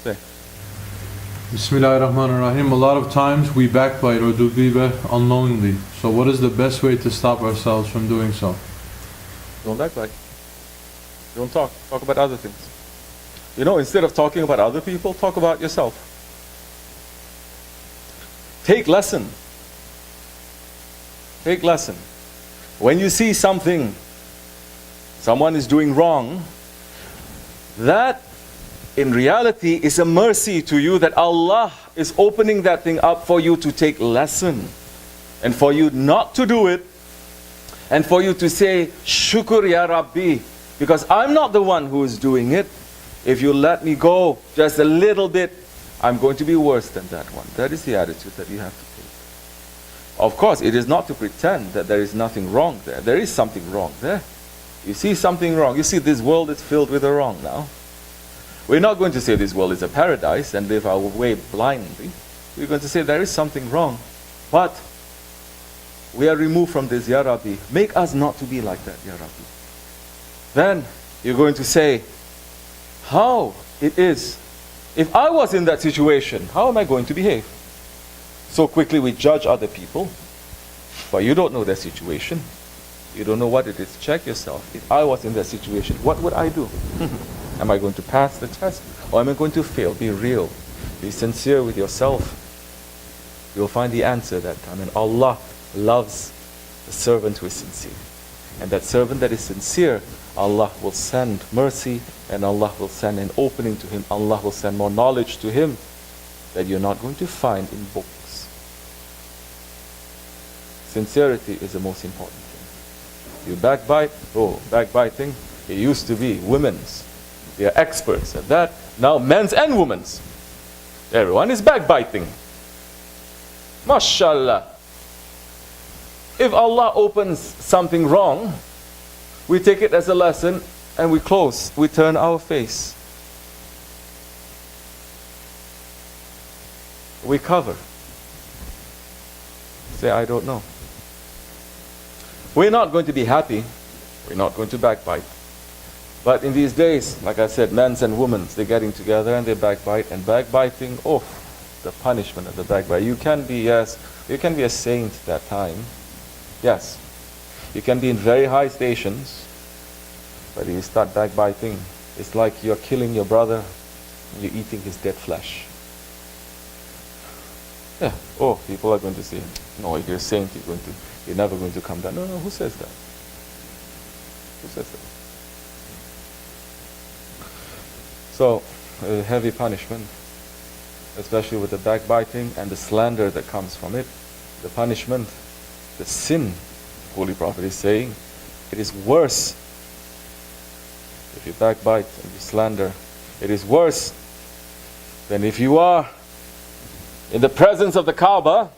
Say. Bismillahirrahmanirrahim. A lot of times we backbite or do ghibah unknowingly. So what is the best way to stop ourselves from doing so? Don't backbite. Don't talk. Talk about other things. You know, instead of talking about other people, talk about yourself. Take lesson. Take lesson. When you see something, someone is doing wrong, that in reality is a mercy to you that Allah is opening that thing up for you to take lesson. And for you not to do it. And for you to say, Shukr ya Rabbi. Because I'm not the one who is doing it. If you let me go just a little bit, I'm going to be worse than that one. That is the attitude that you have to take. Of course, it is not to pretend that there is nothing wrong there. There is something wrong there. You see something wrong. You see this world is filled with the wrong now. We're not going to say this world is a paradise and live our way blindly. We're going to say there is something wrong. But we are removed from this, Ya Rabbi. Make us not to be like that, Ya Rabbi. Then you're going to say, how it is. If I was in that situation, how am I going to behave? So quickly we judge other people, but you don't know their situation. You don't know what it is. Check yourself. If I was in that situation, what would I do? Am I going to pass the test? Or am I going to fail? Be real. Be sincere with yourself. You'll find the answer that time. And Allah loves the servant who is sincere. And that servant that is sincere, Allah will send mercy and Allah will send an opening to him. Allah will send more knowledge to him that you're not going to find in books. Sincerity is the most important thing. You backbite, backbiting, it used to be women's. They are experts at that. Now men's and women's. Everyone is backbiting. MashaAllah. If Allah opens something wrong, we take it as a lesson and we close. We turn our face. We cover. Say, I don't know. We're not going to be happy. We're not going to backbite. But in these days, like I said, men's and women's, they're getting together and they backbite. And backbiting, the punishment of the backbite. You can be, yes, you can be a saint that time. Yes. You can be in very high stations. But if you start backbiting, it's like you're killing your brother and you're eating his dead flesh. Yeah. People are going to say, no, if you're a saint, you're never going to come down. No, who says that? Who says that? So, a heavy punishment, especially with the backbiting and the slander that comes from it. The punishment, the sin, Holy Prophet is saying, it is worse. If you backbite and you slander, it is worse than if you are in the presence of the Kaaba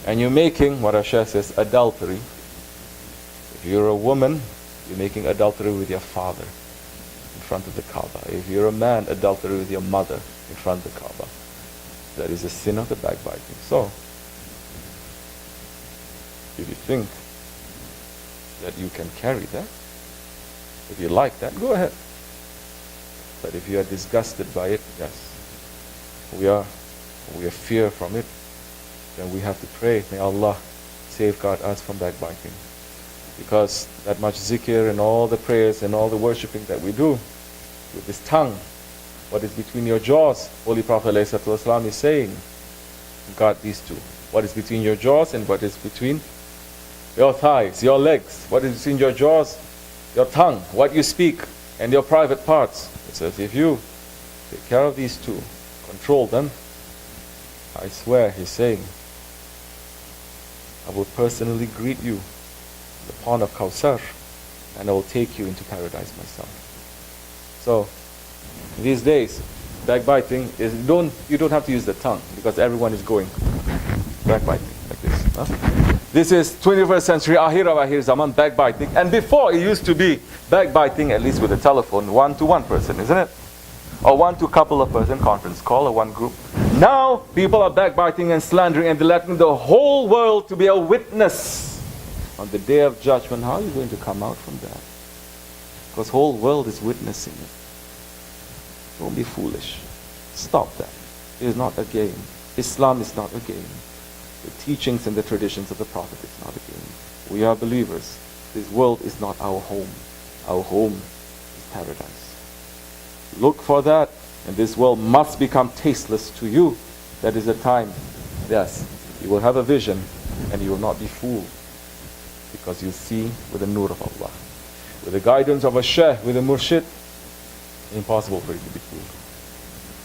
and you're making, what our Shaykh says, adultery. If you're a woman, you're making adultery with your father in front of the Kaaba. If you're a man, adultery with your mother in front of the Kaaba. That is a sin of the backbiting. So, if you think that you can carry that, if you like that, go ahead. But if you are disgusted by it, yes, we are fear from it, then we have to pray, may Allah safeguard us from backbiting. Because that much zikr and all the prayers and all the worshipping that we do with this tongue, what is between your jaws, Holy Prophet ﷺ is saying, guard these two. What is between your jaws and what is between your thighs, your legs. What is between your jaws, your tongue, what you speak, and your private parts. It says, if you take care of these two, control them, I swear, he's saying, I will personally greet you in the pond of Kawthar, and I will take you into paradise myself. So, these days, backbiting is, you don't have to use the tongue, because everyone is going backbiting like this. Huh? This is 21st century, akhir of akhir zaman, backbiting. And before, it used to be backbiting, at least with a telephone, one to one person, isn't it? Or one to couple of person, conference call, or one group. Now, people are backbiting and slandering and letting the whole world to be a witness. On the day of judgment, how are you going to come out from that? Because whole world is witnessing it. Don't be foolish. Stop that. It is not a game. Islam is not a game. The teachings and the traditions of the Prophet is not a game. We are believers. This world is not our home. Our home is paradise. Look for that, and this world must become tasteless to you. That is the time, yes, you will have a vision, and you will not be fooled, because you see with the nur of Allah. With the guidance of a shaykh, with a murshid, impossible for you to be fooled.